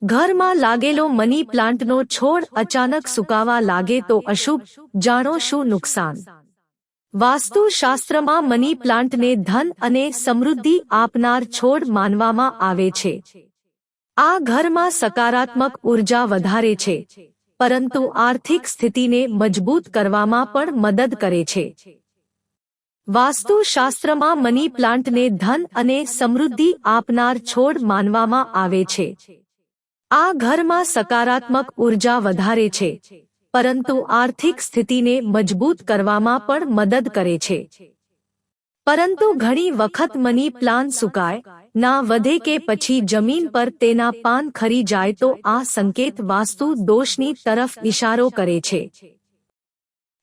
ઘરમાં લાગેલો મની પ્લાન્ટનો છોડ અચાનક સુકાવા લાગે તો અશુભ, જાણો શું નુકસાન? વાસ્તુશાસ્ત્રમાં મની પ્લાન્ટને ધન અને સમૃદ્ધિ આપનાર છોડ માનવામાં આવે છે. આ ઘરમાં સકારાત્મક ઉર્જા વધારે છે, પરંતુ આર્થિક સ્થિતિને મજબૂત કરવામાં પણ મદદ કરે છે. વાસ્તુશાસ્ત્રમાં મની પ્લાન્ટને ધન અને સમૃદ્ધિ આપનાર છોડ માનવામાં આવે છે. આ ઘરમાં સકારાત્મક ઉર્જા વધારે છે, પરંતુ આર્થિક સ્થિતિને મજબૂત કરવામાં પણ મદદ કરે છે. પરંતુ ઘણી વખત મની પ્લાન્ટ સુકાય, ના વધે કે પછી જમીન પર તેના પાન ખરી જાય તો આ સંકેત વાસ્તુ દોષની તરફ ઇશારો કરે છે.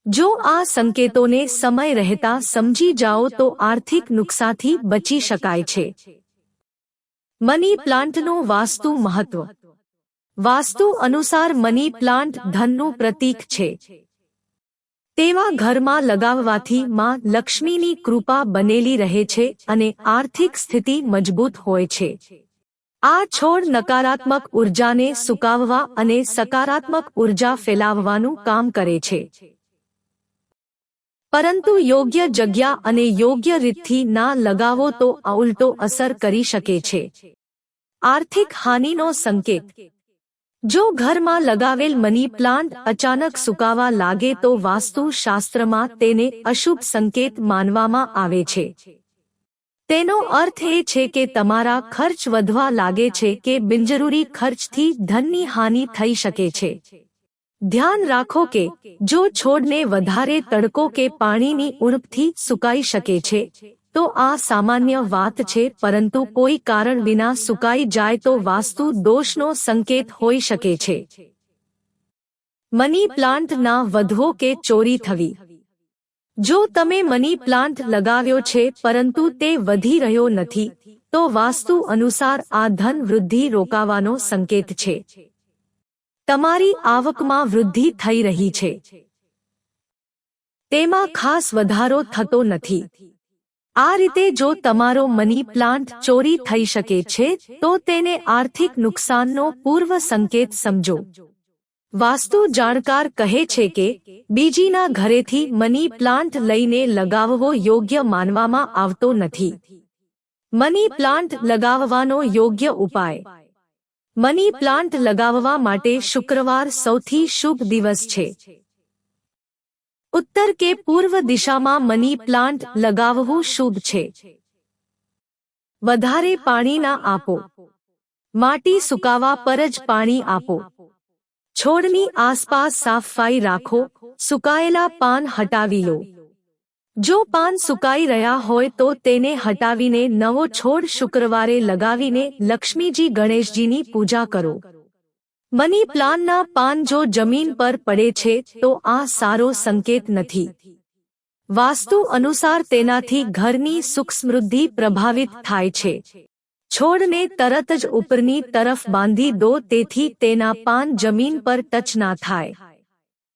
જો આ સંકેતોને સમય રહેતા સમજી જાઓ તો આર્થિક નુકસાનથી બચી શકાય છે. મની પ્લાન્ટનું વાસ્તુ મહત્વ. વાસ્તુ અનુસાર મની પ્લાન્ટ ધનનું પ્રતીક છે. તેવા ઘરમાં લગાવવાથી માં લક્ષ્મીની કૃપા બનેલી રહે છે અને આર્થિક સ્થિતિ મજબૂત હોય છે. આ છોડ નકારાત્મક ઉર્જાને સુકાવવા અને સકારાત્મક ઉર્જા ફેલાવવાનું કામ કરે છે. પરંતુ યોગ્ય જગ્યા અને યોગ્ય રીતથી ના લગાવો તો આ ઉલટો અસર કરી શકે છે. આર્થિક હાનિનો સંકેત. જો ઘરમાં લગાવેલ મની પ્લાન્ટ અચાનક સુકાવા લાગે તો વાસ્તુશાસ્ત્રમાં તેને અશુભ સંકેત માનવામાં આવે છે. તેનો અર્થ એ છે કે તમારા ખર્ચ વધવા લાગે છે કે બિનજરૂરી ખર્ચથી ધનની હાનિ થઈ શકે છે. ધ્યાન રાખો કે જો છોડને વધારે તડકો કે પાણીની ઉણપથી સુકાઈ શકે છે, તો આ સામાન્ય વાત છે, પરંતુ કોઈ કારણ વિના સુકાઈ જાય તો વાસ્તુ દોષનો સંકેત હોઈ શકે છે. મની પ્લાન્ટ ના વધવો કે ચોરી થવી. જો તમે મની પ્લાન્ટ લગાવ્યો છે પરંતુ તે વધી રહ્યો નથી, તો વાસ્તુ અનુસાર આ ધન વૃદ્ધિ રોકાવાનો સંકેત છે. તમારી આવકમાં વૃદ્ધિ થઈ રહી છે, તેમાં ખાસ વધારો થતો નથી. આ રીતે જો તમારો મની પ્લાન્ટ ચોરી થઈ શકે છે તો તેને આર્થિક નુકસાનનો પૂર્વ સંકેત સમજો. વાસ્તુ જાણકાર કહે છે કે બીજીના ઘરેથી મની પ્લાન્ટ લઈને લગાવવો યોગ્ય માનવામાં આવતો નથી. મની પ્લાન્ટ લગાવવાનો યોગ્ય ઉપાય. મની પ્લાન્ટ લગાવવા માટે શુક્રવાર સૌથી શુભ દિવસ છે. ઉત્તર કે પૂર્વ દિશામાં મની પ્લાન્ટ લગાવવું શુભ છે. વધારે પાણી ના આપો. માટી સુકાવા પર જ પાણી આપો. છોડની આસપાસ સાફસફાઈ રાખો. સુકાયેલા પાન હટાવી લો. જો પાન સુકાઈ રહ્યા હોય તો તેને હટાવીને નવો છોડ શુક્રવારે લગાવીને લક્ષ્મીજી ગણેશજીની પૂજા કરો. મની પ્લાન્ટના પાન જો જમીન પર પડે છે તો આ સારો સંકેત નથી. વાસ્તુ અનુસાર તેનાથી ઘરની સુખ સમૃદ્ધિ પ્રભાવિત થાય છે. છોડને તરત જ ઉપરની તરફ બાંધી દો તેથી તેના પાન જમીન પર ટચ ના થાય.